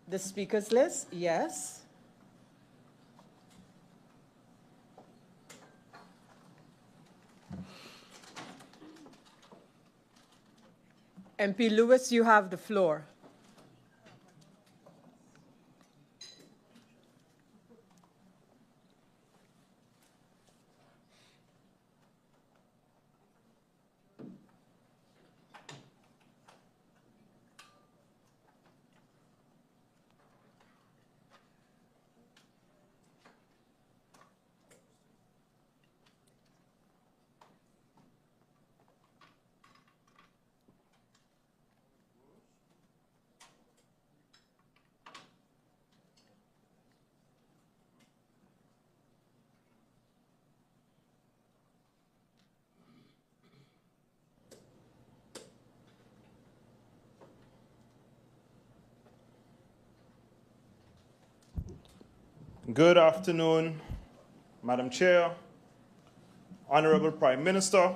The speakers list, yes. MP Lewis, you have the floor. Good afternoon, Madam Chair, Honorable Prime Minister,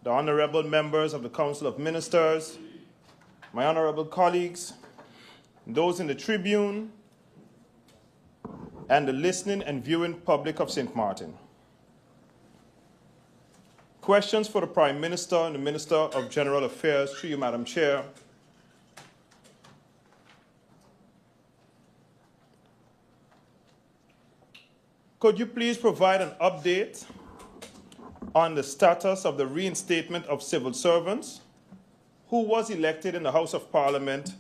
the honorable members of the Council of Ministers, my honorable colleagues, those in the Tribune, and the listening and viewing public of St. Maarten. Questions for the Prime Minister and the Minister of General Affairs, through you, Madam Chair. Could you please provide an update on the status of the reinstatement of civil servants who was elected in the House of Parliament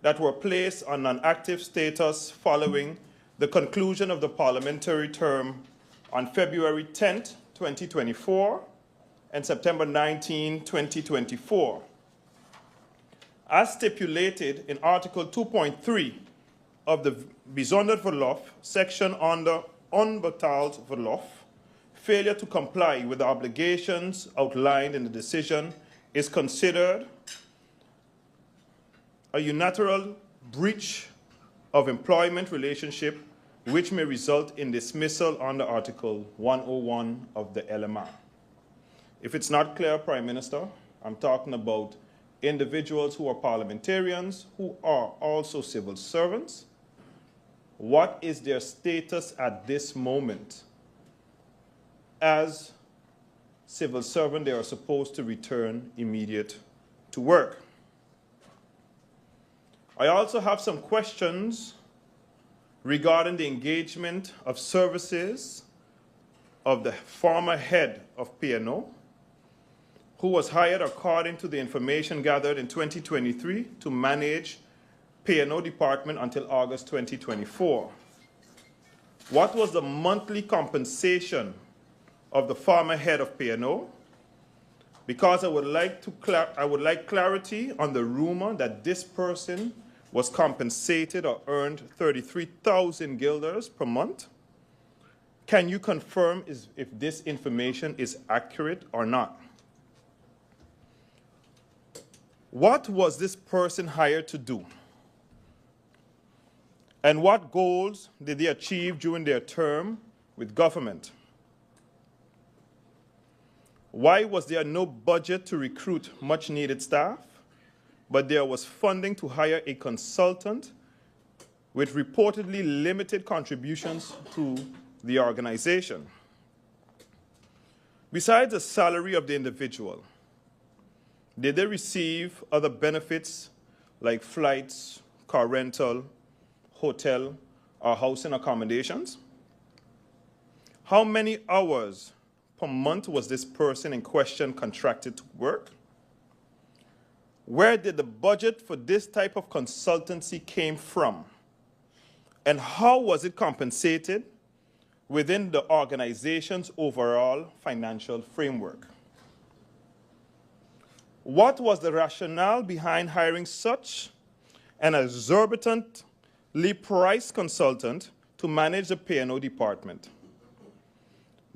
that were placed on an active status following the conclusion of the parliamentary term on February 10, 2024 and September 19, 2024? As stipulated in Article 2.3 of the Bijzonder section under onbetaald verlof, failure to comply with the obligations outlined in the decision is considered a unilateral breach of employment relationship which may result in dismissal under Article 101 of the LMR. If it's not clear, Prime Minister, I'm talking about individuals who are parliamentarians who are also civil servants. What is their status at this moment? As civil servant, they are supposed to return immediate to work. I also have some questions regarding the engagement of services of the former head of P&O, who was hired according to the information gathered in 2023 to manage P&O department until August 2024. What was the monthly compensation of the former head of P&O? Because I would like clarity on the rumor that this person was compensated or earned 33,000 guilders per month. Can you confirm if this information is accurate or not? What was this person hired to do? And what goals did they achieve during their term with government? Why was there no budget to recruit much needed staff, but there was funding to hire a consultant with reportedly limited contributions to the organization? Besides the salary of the individual, did they receive other benefits like flights, car rental, hotel, or housing accommodations? How many hours per month was this person in question contracted to work? Where did the budget for this type of consultancy came from? And how was it compensated within the organization's overall financial framework? What was the rationale behind hiring such an exorbitantly priced consultant to manage the P&O department?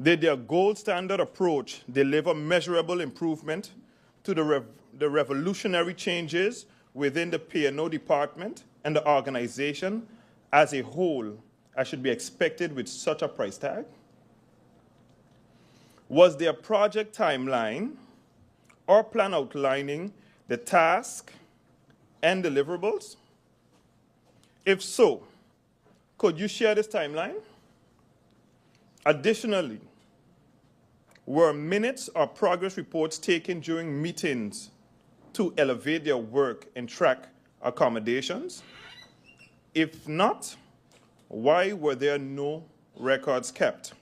Did their gold standard approach deliver measurable improvement to the revolutionary changes within the P&O department and the organization as a whole, as should be expected with such a price tag? Was their project timeline or plan outlining the task and deliverables? If so, could you share this timeline? Additionally, were minutes or progress reports taken during meetings to elevate their work and track accommodations? If not, why were there no records kept?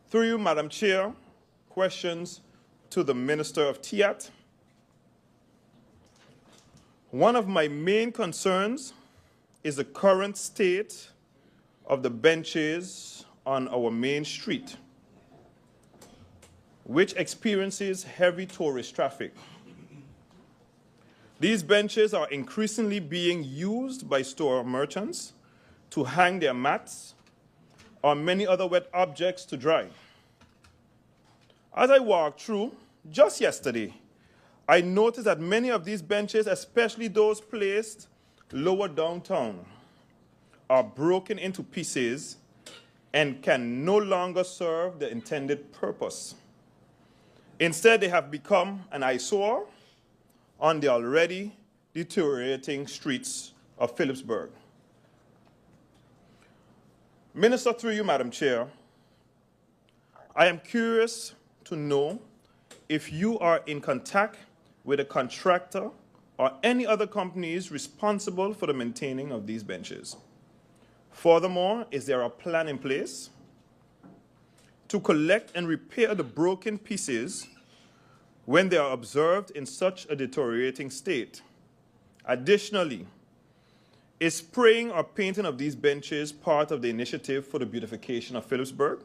Through you, Madam Chair, questions to the Minister of TIAT. One of my main concerns is the current state of the benches on our main street, which experiences heavy tourist traffic. These benches are increasingly being used by store merchants to hang their mats or many other wet objects to dry. As I walked through just yesterday, I noticed that many of these benches, especially those placed lower downtown, are broken into pieces and can no longer serve the intended purpose. Instead, they have become an eyesore on the already deteriorating streets of Phillipsburg. Minister, through you, Madam Chair, I am curious to know if you are in contact with a contractor or any other companies responsible for the maintaining of these benches. Furthermore, is there a plan in place to collect and repair the broken pieces when they are observed in such a deteriorating state? Additionally, is spraying or painting of these benches part of the initiative for the beautification of Phillipsburg?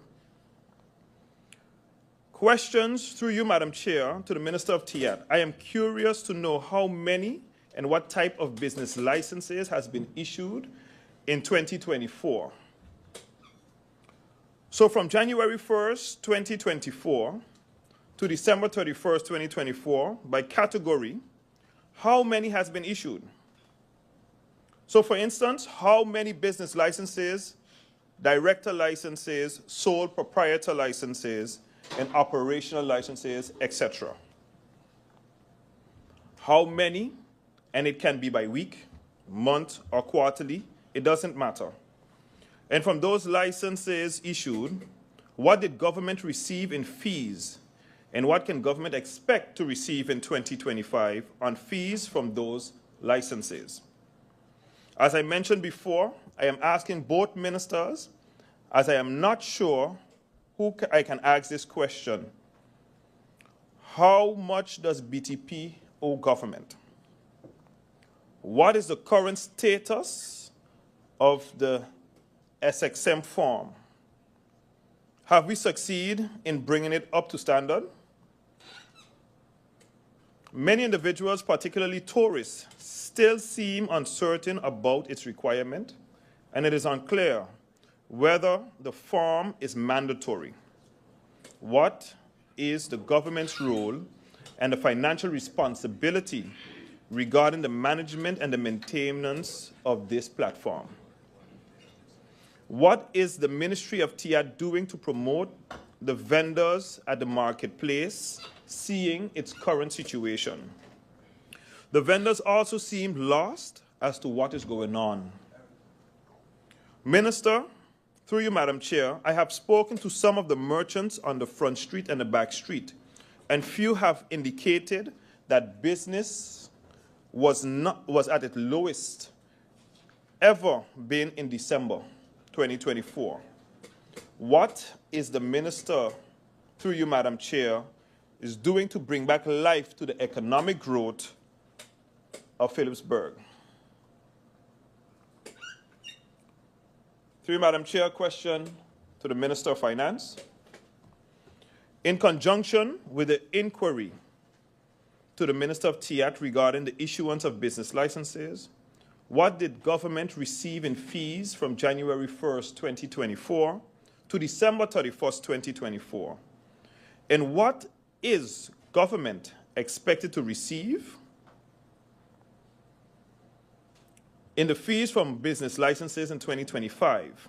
Questions through you, Madam Chair, to the Minister of TIAT. I am curious to know how many and what type of business licenses has been issued in 2024. So from January 1st, 2024 to December 31st, 2024, by category, how many has been issued? So for instance, how many business licenses, director licenses, sole proprietor licenses, and operational licenses, etc.? How many, and it can be by week, month, or quarterly, it doesn't matter. And from those licenses issued, what did government receive in fees? And what can government expect to receive in 2025 on fees from those licenses? As I mentioned before, I am asking both ministers, as I am not sure who I can ask this question. How much does BTP owe government? What is the current status of the SXM form? Have we succeeded in bringing it up to standard? Many individuals, particularly tourists, still seem uncertain about its requirement, and it is unclear whether the form is mandatory. What is the government's role and the financial responsibility regarding the management and the maintenance of this platform? What is the Ministry of TIAT doing to promote the vendors at the marketplace, seeing its current situation? The vendors also seem lost as to what is going on. Minister, through you, Madam Chair, I have spoken to some of the merchants on the front street and the back street, and few have indicated that business was at its lowest ever been in December 2024. What is the minister, through you, Madam Chair, is doing to bring back life to the economic growth of Phillipsburg? Through you, Madam Chair, question to the Minister of Finance. In conjunction with the inquiry to the Minister of TIAT regarding the issuance of business licenses, what did government receive in fees from January 1st, 2024 to December 31st, 2024? And what is government expected to receive in the fees from business licenses in 2025?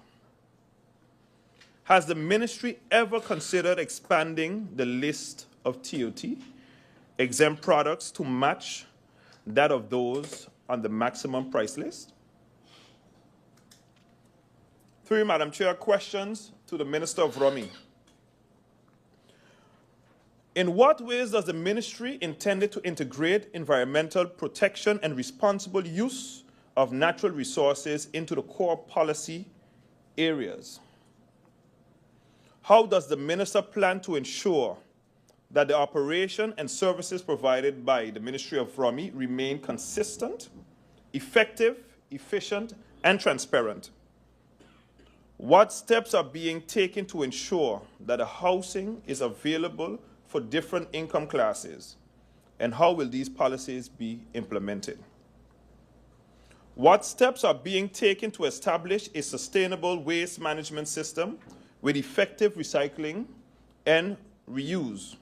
Has the ministry ever considered expanding the list of TOT exempt products to match that of those on the maximum price list? Through you, Madam Chair, questions to the Minister of Rummy. In what ways does the ministry intend to integrate environmental protection and responsible use of natural resources into the core policy areas? How does the minister plan to ensure that the operation and services provided by the Ministry of Rummy remain consistent, effective, efficient, and transparent? What steps are being taken to ensure that the housing is available for different income classes, and how will these policies be implemented? What steps are being taken to establish a sustainable waste management system with effective recycling and reuse?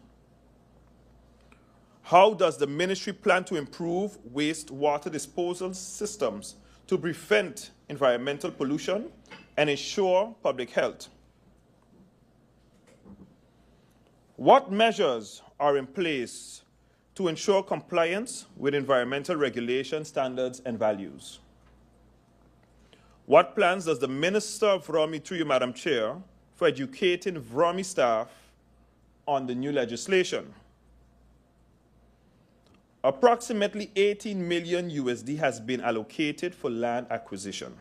How does the ministry plan to improve wastewater disposal systems to prevent environmental pollution and ensure public health? What measures are in place to ensure compliance with environmental regulation standards and values? What plans does the Minister of Rummy, through you, Madam Chair, for educating Rummy staff on the new legislation? Approximately 18 million USD has been allocated for land acquisition.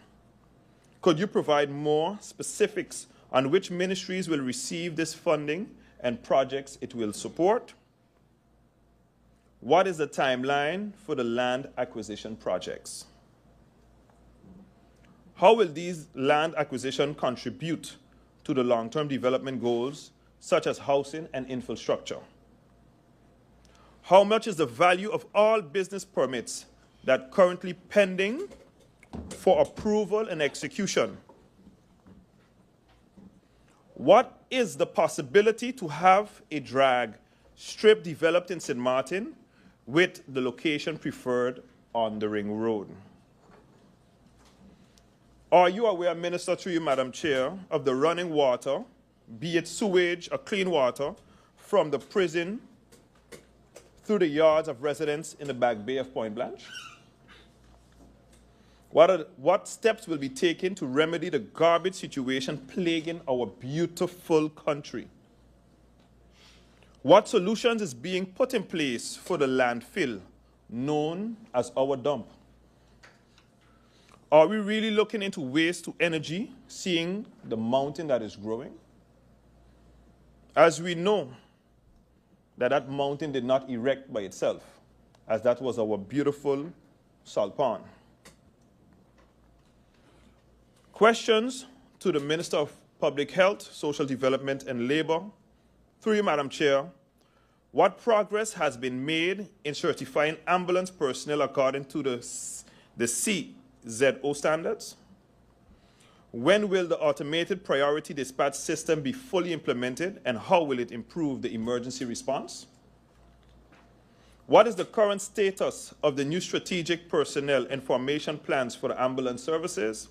Could you provide more specifics on which ministries will receive this funding and projects it will support? What is the timeline for the land acquisition projects? How will these land acquisition contribute to the long-term development goals, such as housing and infrastructure? How much is the value of all business permits that currently pending for approval and execution? What is the possibility to have a drag strip developed in St Maarten with the location preferred on the Ring Road? Are you aware, Minister, through you, Madam Chair, of the running water, be it sewage or clean water, from the prison through the yards of residents in the Back Bay of Point Blanche? What steps will be taken to remedy the garbage situation plaguing our beautiful country? What solutions is being put in place for the landfill known as our dump? Are we really looking into waste to energy, seeing the mountain that is growing? As we know that mountain did not erect by itself, as that was our beautiful salt pond. Questions to the Minister of Public Health, Social Development and Labor. Through you, Madam Chair, what progress has been made in certifying ambulance personnel according to the CZO standards? When will the automated priority dispatch system be fully implemented, and how will it improve the emergency response? What is the current status of the new strategic personnel and formation plans for the ambulance services?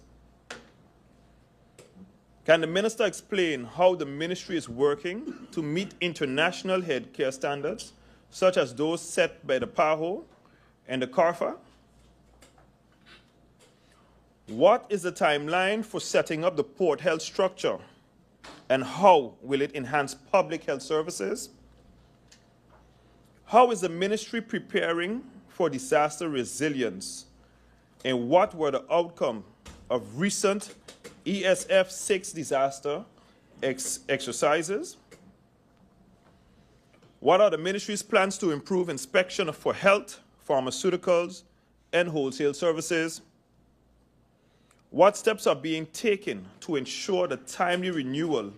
Can the Minister explain how the ministry is working to meet international healthcare standards, such as those set by the PAHO and the CARFA? What is the timeline for setting up the port health structure, and how will it enhance public health services? How is the ministry preparing for disaster resilience, and what were the outcomes of recent ESF 6 disaster exercises? What are the ministry's plans to improve inspection for health, pharmaceuticals, and wholesale services? What steps are being taken to ensure the timely renewal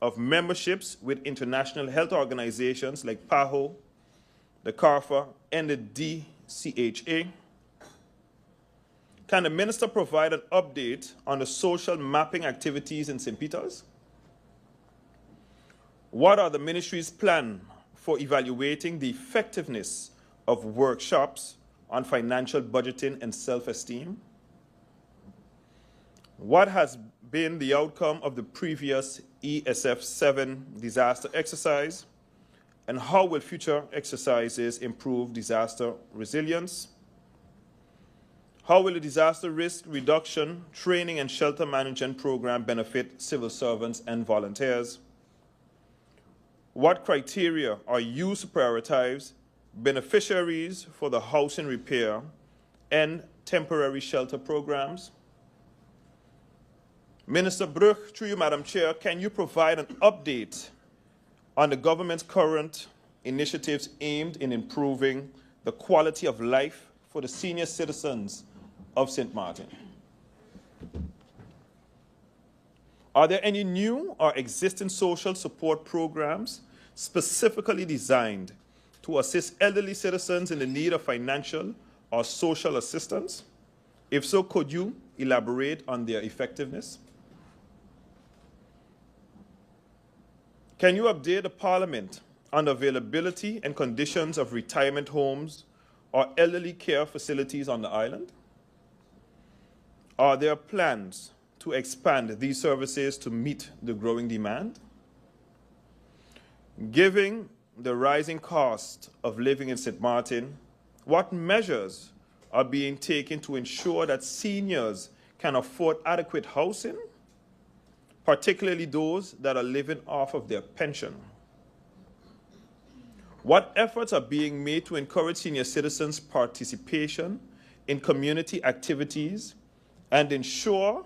of memberships with international health organizations like PAHO, the CARFA, and the DCHA? Can the Minister provide an update on the social mapping activities in St. Peter's? What are the ministry's plans for evaluating the effectiveness of workshops on financial budgeting and self-esteem? What has been the outcome of the previous ESF 7 disaster exercise, and how will future exercises improve disaster resilience? How will the disaster risk reduction, training, and shelter management program benefit civil servants and volunteers? What criteria are used to prioritize beneficiaries for the housing repair and temporary shelter programs? Minister Brugge, through you, Madam Chair, can you provide an update on the government's current initiatives aimed in improving the quality of life for the senior citizens of St. Maarten? Are there any new or existing social support programs specifically designed to assist elderly citizens in the need of financial or social assistance? If so, could you elaborate on their effectiveness? Can you update the Parliament on the availability and conditions of retirement homes or elderly care facilities on the island? Are there plans to expand these services to meet the growing demand? Given the rising cost of living in St. Maarten, what measures are being taken to ensure that seniors can afford adequate housing, particularly those that are living off of their pension? What efforts are being made to encourage senior citizens' participation in community activities and ensure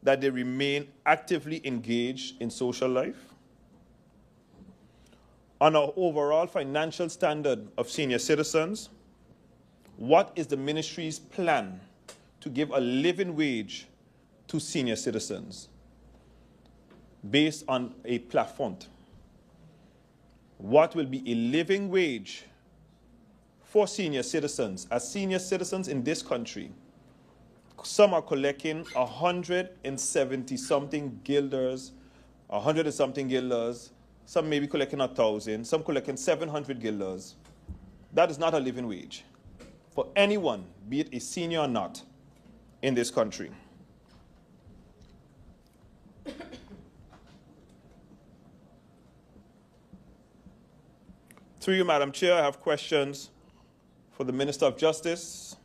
that they remain actively engaged in social life? On our overall financial standard of senior citizens, what is the ministry's plan to give a living wage to senior citizens based on a plafond? What will be a living wage for senior citizens? As senior citizens in this country, some are collecting 170-something guilders, 100 and something guilders. Some may be collecting 1,000, some collecting 700 guilders. That is not a living wage for anyone, be it a senior or not, in this country. Through you, Madam Chair, I have questions for the Minister of Justice.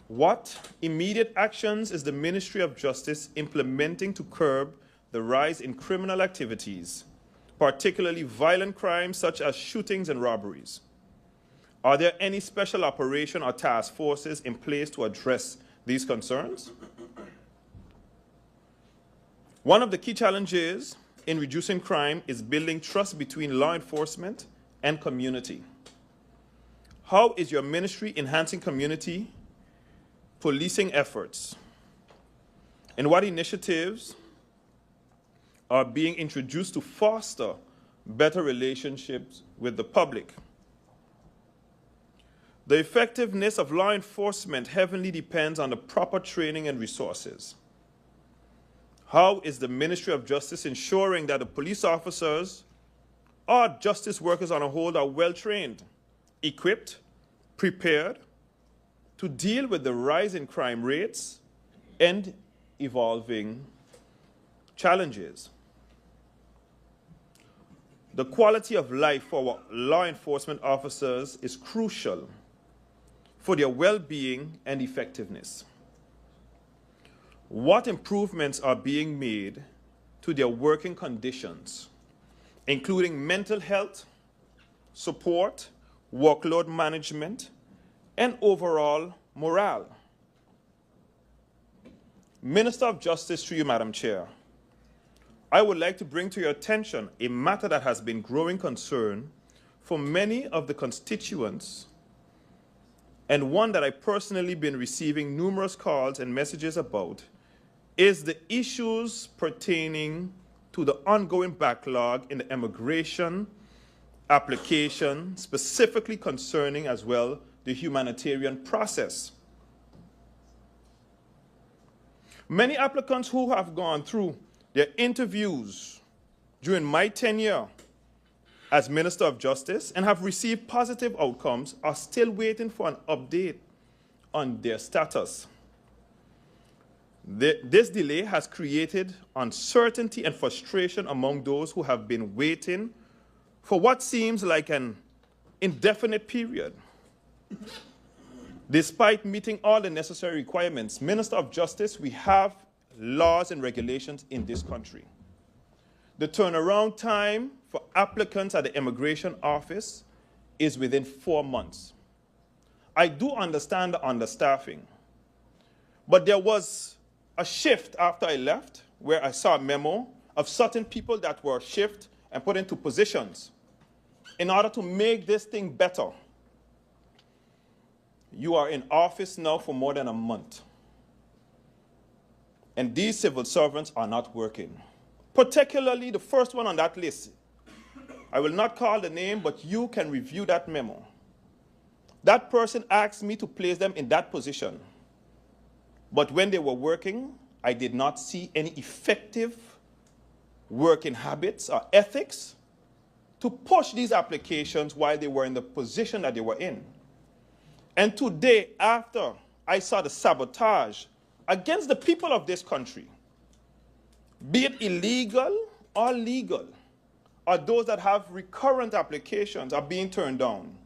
What immediate actions is the Ministry of Justice implementing to curb the rise in criminal activities, particularly violent crimes such as shootings and robberies? Are there any special operation or task forces in place to address these concerns? One of the key challenges in reducing crime is building trust between law enforcement and community. How is your ministry enhancing community policing efforts? And what initiatives are being introduced to foster better relationships with the public? The effectiveness of law enforcement heavily depends on the proper training and resources. How is the Ministry of Justice ensuring that the police officers or justice workers on a whole are well trained, equipped, prepared to deal with the rise in crime rates and evolving challenges? The quality of life for our law enforcement officers is crucial for their well-being and effectiveness. What improvements are being made to their working conditions, including mental health, support, workload management, and overall morale? Minister of Justice, through you, Madam Chair, I would like to bring to your attention a matter that has been growing concern for many of the constituents, and one that I've personally been receiving numerous calls and messages about, is the issues pertaining to the ongoing backlog in the immigration application, specifically concerning as well the humanitarian process. Many applicants who have gone through their interviews during my tenure as Minister of Justice and have received positive outcomes are still waiting for an update on their status. This delay has created uncertainty and frustration among those who have been waiting for what seems like an indefinite period. Despite meeting all the necessary requirements, Minister of Justice, we have laws and regulations in this country. The turnaround time for applicants at the Immigration Office is within 4 months. I do understand the understaffing, but there was a shift after I left where I saw a memo of certain people that were shifted and put into positions in order to make this thing better. You are in office now for more than a month, and these civil servants are not working. Particularly the first one on that list. I will not call the name, but you can review that memo. That person asked me to place them in that position. But when they were working, I did not see any effective working habits or ethics to push these applications while they were in the position that they were in. And today, after I saw the sabotage against the people of this country, be it illegal or legal, or those that have recurrent applications are being turned down.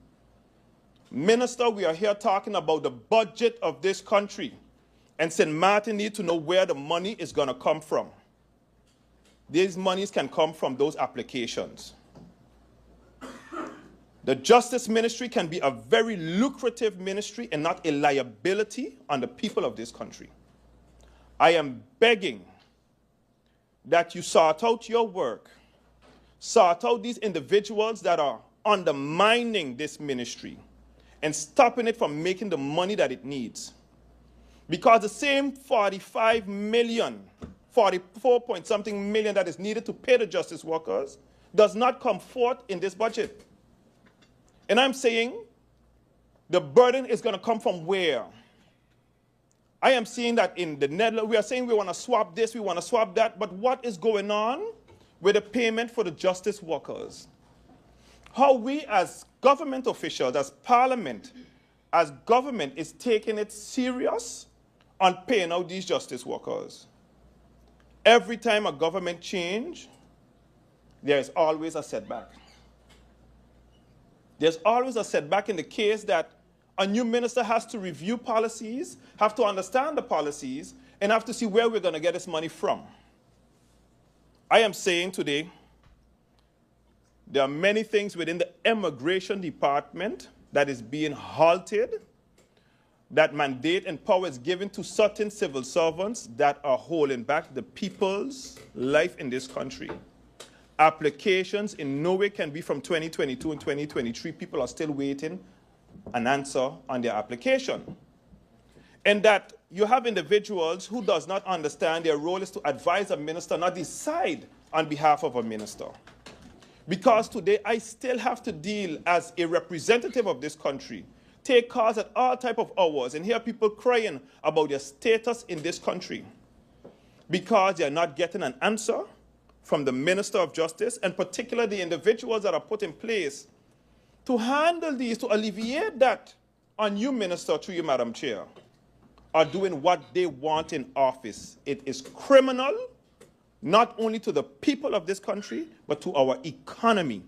Minister, we are here talking about the budget of this country, and St. Maarten needs to know where the money is going to come from. These monies can come from those applications. The Justice Ministry can be a very lucrative ministry and not a liability on the people of this country. I am begging that you sort out your work, sort out these individuals that are undermining this ministry and stopping it from making the money that it needs. Because the same 44 point something million that is needed to pay the justice workers does not come forth in this budget. And I'm saying the burden is going to come from where? I am seeing that in the Netherlands, we are saying we want to swap this, we want to swap that, but what is going on with the payment for the justice workers? How we as government officials, as parliament, as government is taking it serious on paying out these justice workers. Every time a government change, there is always a setback. There's always a setback in the case that a new minister has to review policies, have to understand the policies, and have to see where we're going to get this money from. I am saying today, there are many things within the immigration department that is being halted, that mandate and power is given to certain civil servants that are holding back the people's life in this country. Applications in no way can be from 2022 and 2023. People are still waiting an answer on their application. And that you have individuals who does not understand their role is to advise a minister, not decide on behalf of a minister. Because today I still have to deal as a representative of this country, take calls at all type of hours and hear people crying about their status in this country because they are not getting an answer from the Minister of Justice, and particularly the individuals that are put in place to handle these, to alleviate that. A new minister, through you, Madam Chair, are doing what they want in office. It is criminal, not only to the people of this country, but to our economy.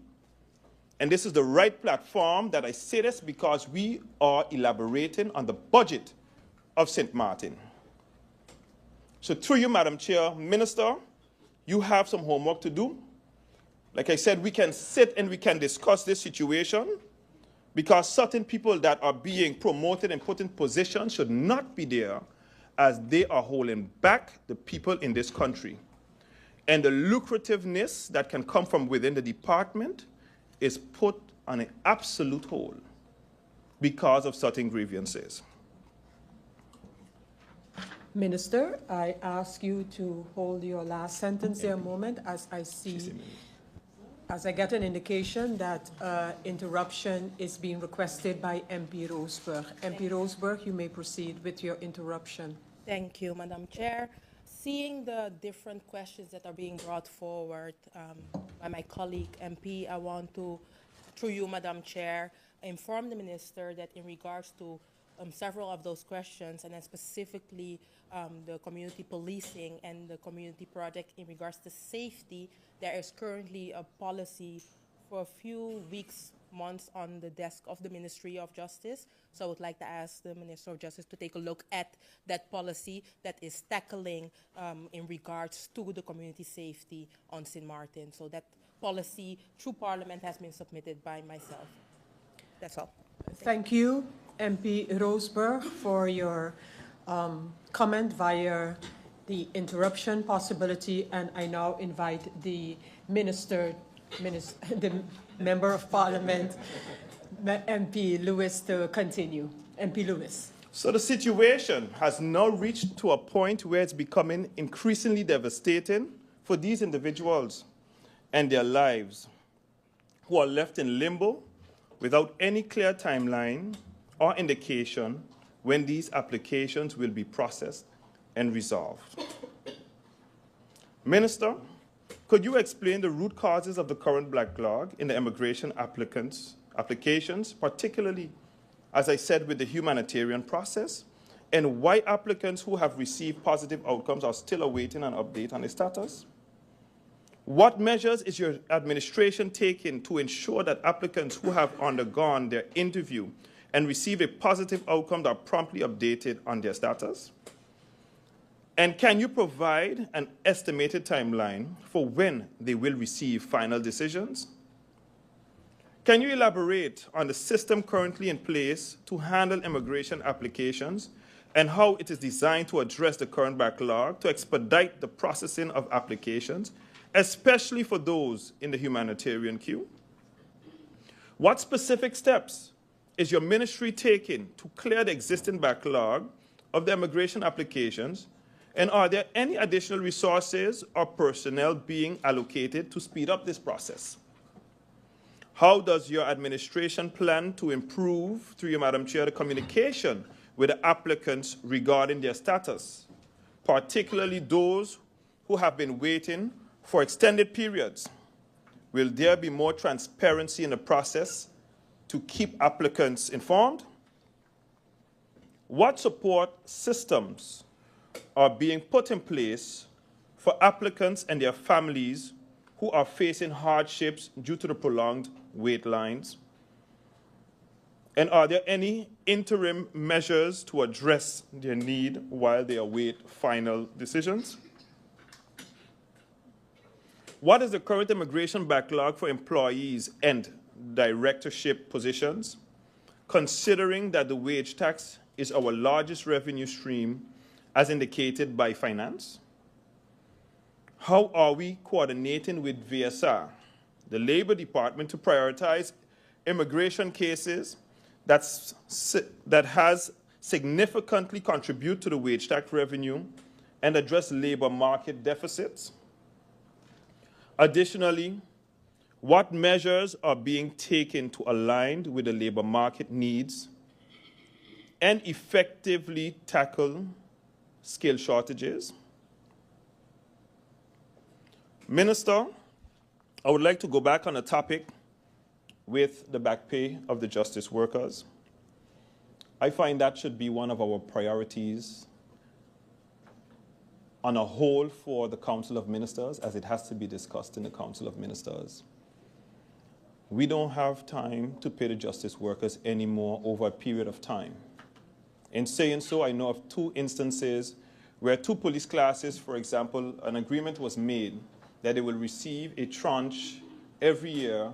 And this is the right platform that I say this because we are elaborating on the budget of St. Maarten. So through you, Madam Chair, Minister, you have some homework to do. Like I said, we can sit and we can discuss this situation because certain people that are being promoted and put in positions should not be there as they are holding back the people in this country. And the lucrativeness that can come from within the department is put on an absolute hold because of certain grievances. Minister, I ask you to hold your last sentence there a moment as I see, as I get an indication that interruption is being requested by MP Roseburg. MP Roseburg, you may proceed with your interruption. Thank you, Madam Chair. Seeing the different questions that are being brought forward by my colleague MP, I want to, through you, Madam Chair, inform the Minister that in regards to several of those questions, and then specifically the community policing and the community project in regards to safety, there is currently a policy for a few weeks months on the desk of the Ministry of Justice. So I would like to ask the Minister of Justice to take a look at that policy that is tackling in regards to the community safety on St. Maarten. So that policy through Parliament has been submitted by myself. That's all. Thank you, MP Roseberg, for your comment via the interruption possibility, and I now invite the the Member of Parliament, MP Lewis, to continue. MP Lewis. So the situation has now reached to a point where it's becoming increasingly devastating for these individuals and their lives, who are left in limbo without any clear timeline or indication when these applications will be processed and resolved. Minister, could you explain the root causes of the current backlog in the immigration applications, particularly, as I said, with the humanitarian process, and why applicants who have received positive outcomes are still awaiting an update on their status? What measures is your administration taking to ensure that applicants who have undergone their interview and received a positive outcome are promptly updated on their status? And can you provide an estimated timeline for when they will receive final decisions? Can you elaborate on the system currently in place to handle immigration applications and how it is designed to address the current backlog to expedite the processing of applications, especially for those in the humanitarian queue? What specific steps is your ministry taking to clear the existing backlog of the immigration applications, and are there any additional resources or personnel being allocated to speed up this process? How does your administration plan to improve, through you, Madam Chair, the communication with the applicants regarding their status, particularly those who have been waiting for extended periods? Will there be more transparency in the process to keep applicants informed? What support systems are being put in place for applicants and their families who are facing hardships due to the prolonged wait lines? And are there any interim measures to address their need while they await final decisions? What is the current immigration backlog for employees and directorship positions, considering that the wage tax is our largest revenue stream as indicated by finance? How are we coordinating with VSR, the Labor Department, to prioritize immigration cases that has significantly contributed to the wage tax revenue and address labor market deficits? Additionally, what measures are being taken to align with the labor market needs and effectively tackle skill shortages? Minister, I would like to go back on a topic with the back pay of the justice workers. I find that should be one of our priorities on a whole for the Council of Ministers, as it has to be discussed in the Council of Ministers. We don't have time to pay the justice workers anymore over a period of time. In saying so, I know of 2 instances where 2 police classes, for example, an agreement was made that they will receive a tranche every year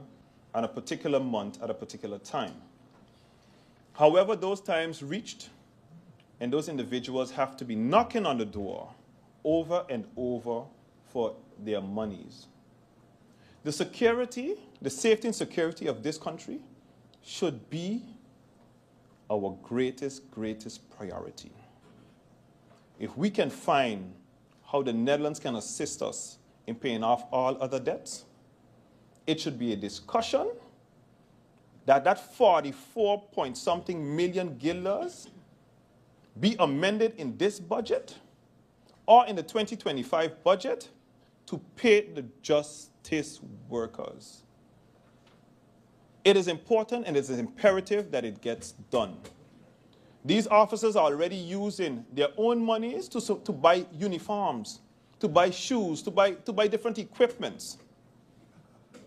on a particular month at a particular time. However, those times reached, and those individuals have to be knocking on the door over and over for their monies. The security, the safety and security of this country should be our greatest priority. If we can find how the Netherlands can assist us in paying off all other debts, it should be a discussion that 44-point-something million guilders be amended in this budget or in the 2025 budget to pay the justice workers. It is important and it is imperative that it gets done. These officers are already using their own monies to buy uniforms, to buy shoes, to buy different equipments.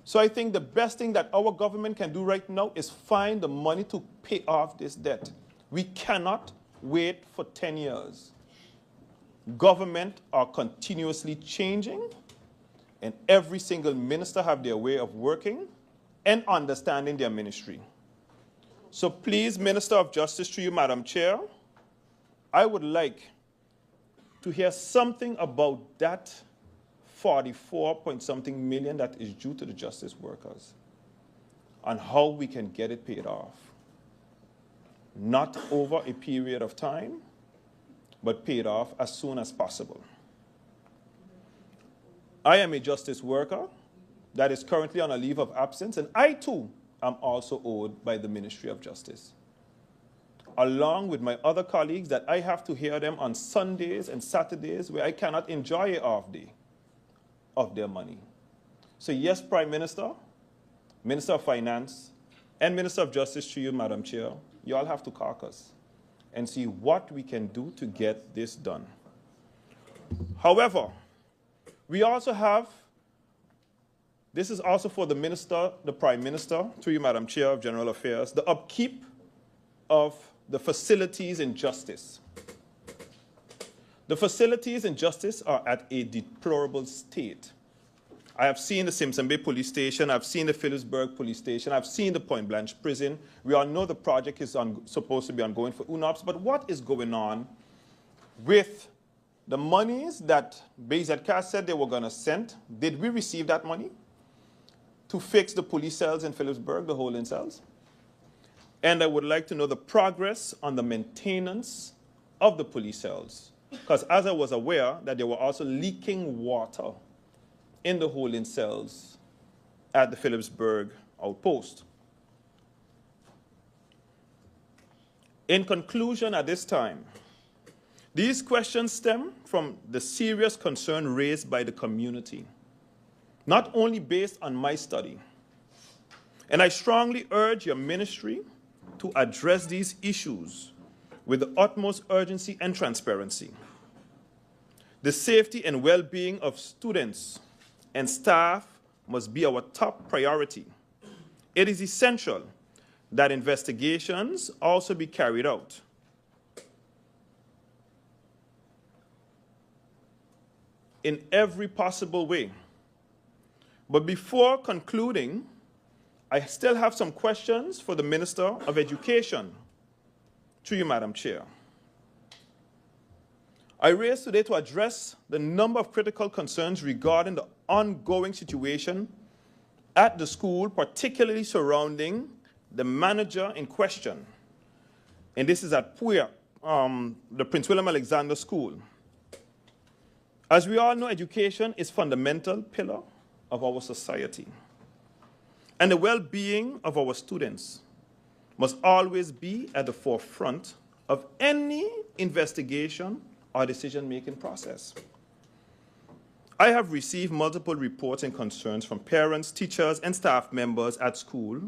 So I think the best thing that our government can do right now is find the money to pay off this debt. We cannot wait for 10 years. Government are continuously changing, and every single minister have their way of working and understanding their ministry. So please, Minister of Justice, through you, Madam Chair, I would like to hear something about that 44-point-something million that is due to the justice workers and how we can get it paid off. Not over a period of time, but paid off as soon as possible. I am a justice worker that is currently on a leave of absence, and I too am also owed by the Ministry of Justice, along with my other colleagues that I have to hear them on Sundays and Saturdays where I cannot enjoy an off day of their money. So yes, Prime Minister, Minister of Finance, and Minister of Justice, through you, Madam Chair, you all have to caucus and see what we can do to get this done. However, we also have, this is also for the Minister, the Prime Minister, through you, Madam Chair of General Affairs, the upkeep of the facilities in justice. The facilities in justice are at a deplorable state. I have seen the Simpson Bay Police Station, I've seen the Phillipsburg Police Station, I've seen the Point Blanche Prison. We all know the project is supposed to be ongoing for UNOPS, but what is going on with the monies that BZK said they were going to send? Did we receive that money to fix the police cells in Phillipsburg, the holding cells? And I would like to know the progress on the maintenance of the police cells. Because as I was aware that they were also leaking water in the holding cells at the Phillipsburg outpost. In conclusion, at this time, these questions stem from the serious concern raised by the community, not only based on my study. And I strongly urge your ministry to address these issues with the utmost urgency and transparency. The safety and well-being of students and staff must be our top priority. It is essential that investigations also be carried out. In every possible way. But before concluding, I still have some questions for the Minister of Education. Through you, Madam Chair. I raised today to address the number of critical concerns regarding the ongoing situation at the school, particularly surrounding the manager in question. And this is at Puya, the Prince William Alexander School. As we all know, education is a fundamental pillar of our society. And the well-being of our students must always be at the forefront of any investigation or decision-making process. I have received multiple reports and concerns from parents, teachers, and staff members at school,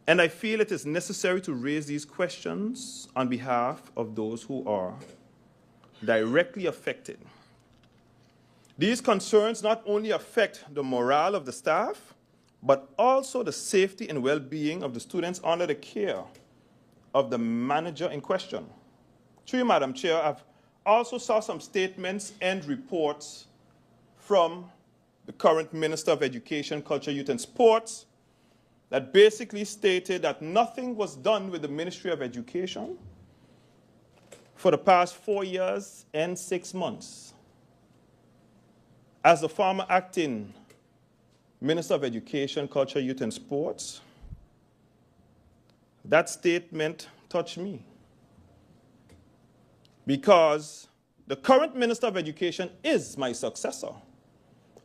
and I feel it is necessary to raise these questions on behalf of those who are directly affected. These concerns not only affect the morale of the staff, but also the safety and well-being of the students under the care of the manager in question. Through you, Madam Chair, I've also saw some statements and reports from the current Minister of Education, Culture, Youth and Sports that basically stated that nothing was done with the Ministry of Education for the past 4 years and 6 months. As the former acting Minister of Education, Culture, Youth and Sports, that statement touched me. Because the current Minister of Education is my successor.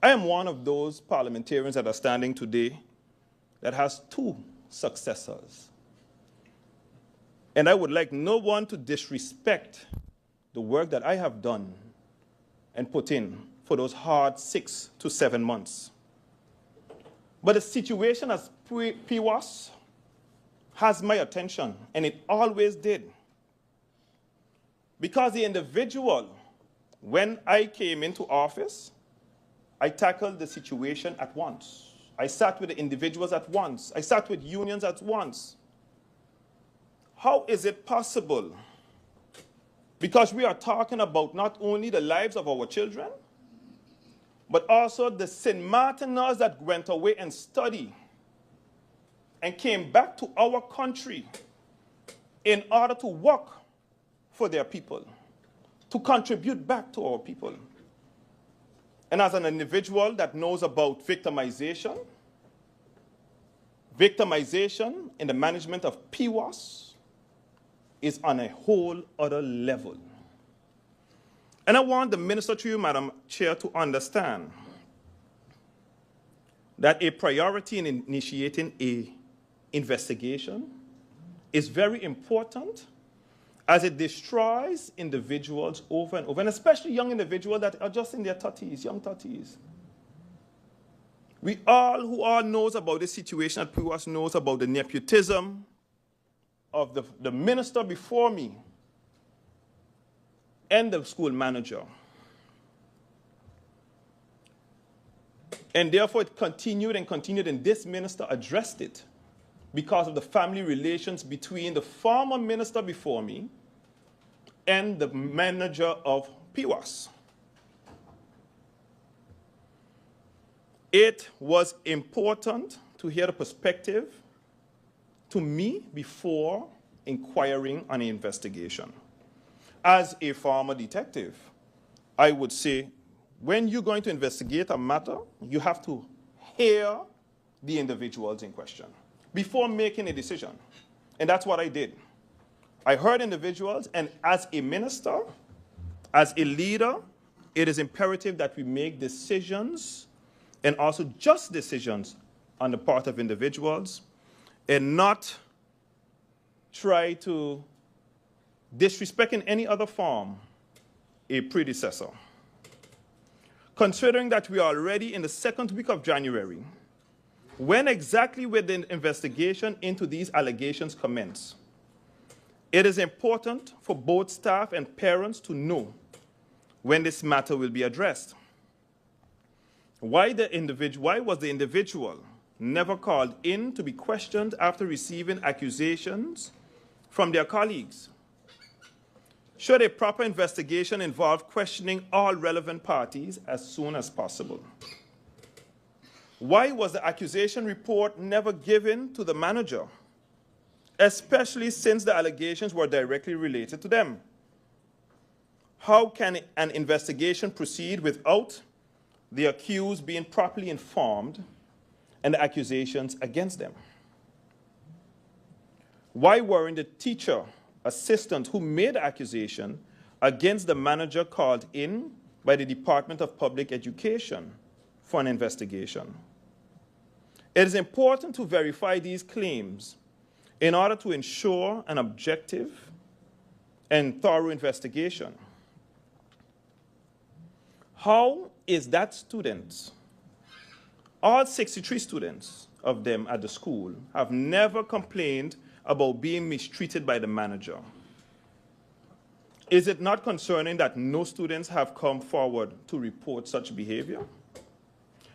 I am one of those parliamentarians that are standing today that has 2 successors. And I would like no one to disrespect the work that I have done and put in for those hard 6 to 7 months. But the situation as PWAS has my attention, and it always did. Because the individual, when I came into office, I tackled the situation at once. I sat with the individuals at once. I sat with unions at once. How is it possible? Because we are talking about not only the lives of our children, but also the St Maarteners that went away and studied and came back to our country in order to work for their people, to contribute back to our people. And as an individual that knows about victimization in the management of PWAS is on a whole other level. And I want the minister to you, Madam Chair, to understand that a priority in initiating an investigation is very important, as it destroys individuals over and over, and especially young individuals that are just in their 30s, young 30s. We all who all knows about this situation at PWAS knows about the nepotism of the minister before me and the school manager. And therefore it continued, and this minister addressed it because of the family relations between the former minister before me and the manager of PWAS. It was important to hear the perspective to me before inquiring on the investigation. As a former detective, I would say, when you're going to investigate a matter, you have to hear the individuals in question before making a decision. And that's what I did. I heard individuals, and as a minister, as a leader, it is imperative that we make decisions, and also just decisions on the part of individuals, and not try to disrespect in any other form a predecessor. Considering that we are already in the second week of January, when exactly will the investigation into these allegations commence? It is important for both staff and parents to know when this matter will be addressed. Why was the individual never called in to be questioned after receiving accusations from their colleagues? Should a proper investigation involve questioning all relevant parties as soon as possible? Why was the accusation report never given to the manager, especially since the allegations were directly related to them? How can an investigation proceed without the accused being properly informed and the accusations against them? Why weren't the teacher, assistant who made the accusation against the manager called in by the Department of Public Education for an investigation? It is important to verify these claims in order to ensure an objective and thorough investigation. How is that students, all 63 students of them at the school, have never complained about being mistreated by the manager? Is it not concerning that no students have come forward to report such behavior?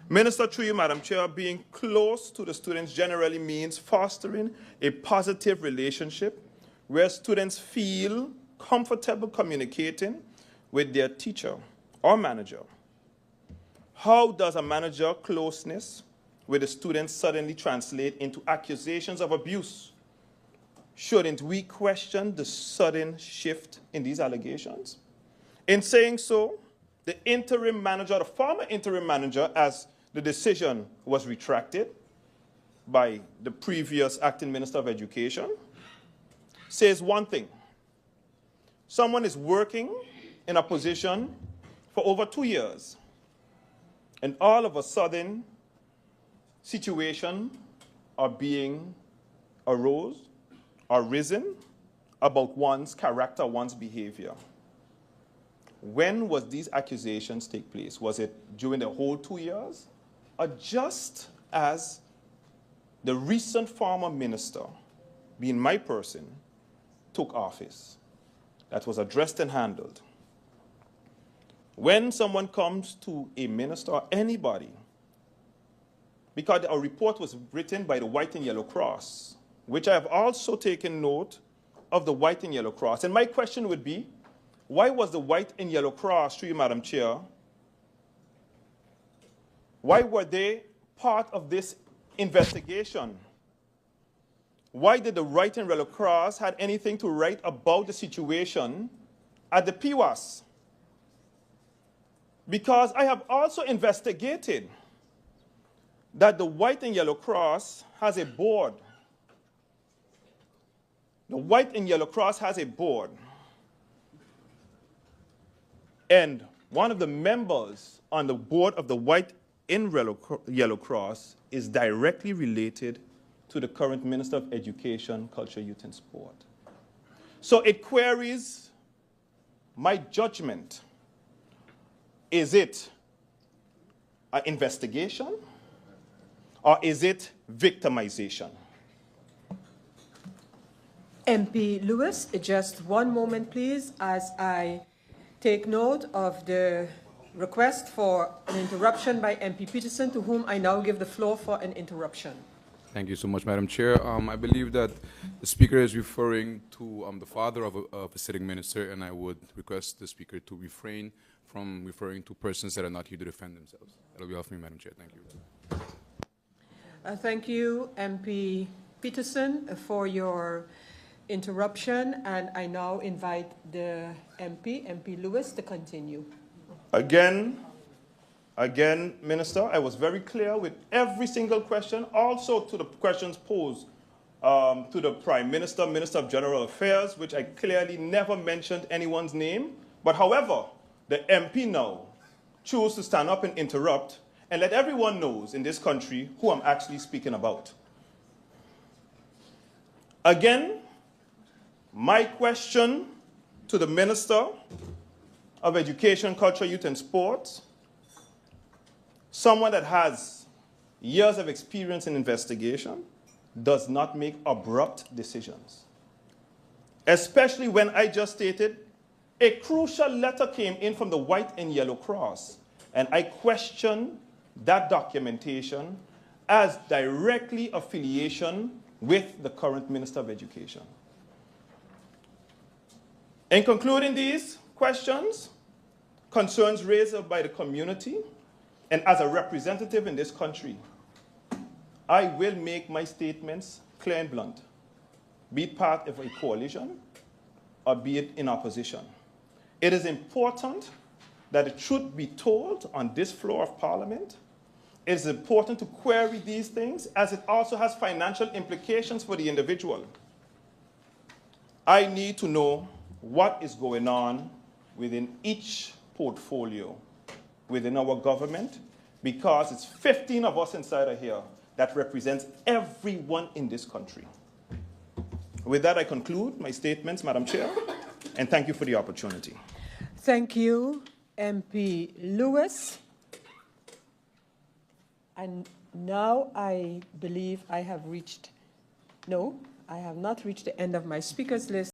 Minister, through you, Madam Chair, being close to the students generally means fostering a positive relationship where students feel comfortable communicating with their teacher or manager. How does a manager closeness with the students suddenly translate into accusations of abuse? Shouldn't we question the sudden shift in these allegations? In saying so, the interim manager, the former interim manager, as the decision was retracted by the previous acting Minister of Education, says one thing. Someone is working in a position for over 2 years, and all of a sudden, situations are being arisen about one's character, one's behavior. When was these accusations take place? Was it during the whole 2 years? Or just as the recent former minister, being my person, took office? That was addressed and handled. When someone comes to a minister or anybody because a report was written by the White and Yellow Cross, which I have also taken note of the White and Yellow Cross. And my question would be, why was the White and Yellow Cross, through you, Madam Chair, why were they part of this investigation? Why did the White and Yellow Cross had anything to write about the situation at the PWAS? Because I have also investigated that the White and Yellow Cross has a board. The White and Yellow Cross has a board. And one of the members on the board of the White and Yellow Cross is directly related to the current Minister of Education, Culture, Youth and Sport. So it queries my judgment. Is it an investigation or is it victimization? MP Lewis, just one moment, please, as I take note of the request for an interruption by MP Peterson, to whom I now give the floor for an interruption. Thank you so much, Madam Chair. I believe that the Speaker is referring to the father of a sitting minister, and I would request the Speaker to refrain from referring to persons that are not here to defend themselves. That will be all for me, Madam Chair. Thank you. Thank you, MP Peterson, for your interruption, and I now invite the MP Lewis, to continue. Again, Minister, I was very clear with every single question, also to the questions posed to the Prime Minister, Minister of General Affairs, which I clearly never mentioned anyone's name. But however, the MP now choose to stand up and interrupt and let everyone knows in this country who I'm actually speaking about. Again, my question to the Minister of Education, Culture, Youth and Sports, someone that has years of experience in investigation, does not make abrupt decisions. Especially when I just stated a crucial letter came in from the White and Yellow Cross, and I question that documentation as directly affiliation with the current Minister of Education. In concluding these questions, concerns raised by the community, and as a representative in this country, I will make my statements clear and blunt, be it part of a coalition or be it in opposition. It is important that the truth be told on this floor of Parliament. It is important to query these things, as it also has financial implications for the individual. I need to know what is going on within each portfolio within our government, because it's 15 of us inside of here that represents everyone in this country. With that, I conclude my statements, Madam Chair, and thank you for the opportunity. Thank you, MP Lewis. And now I believe I have reached, no, I have not reached the end of my speakers list.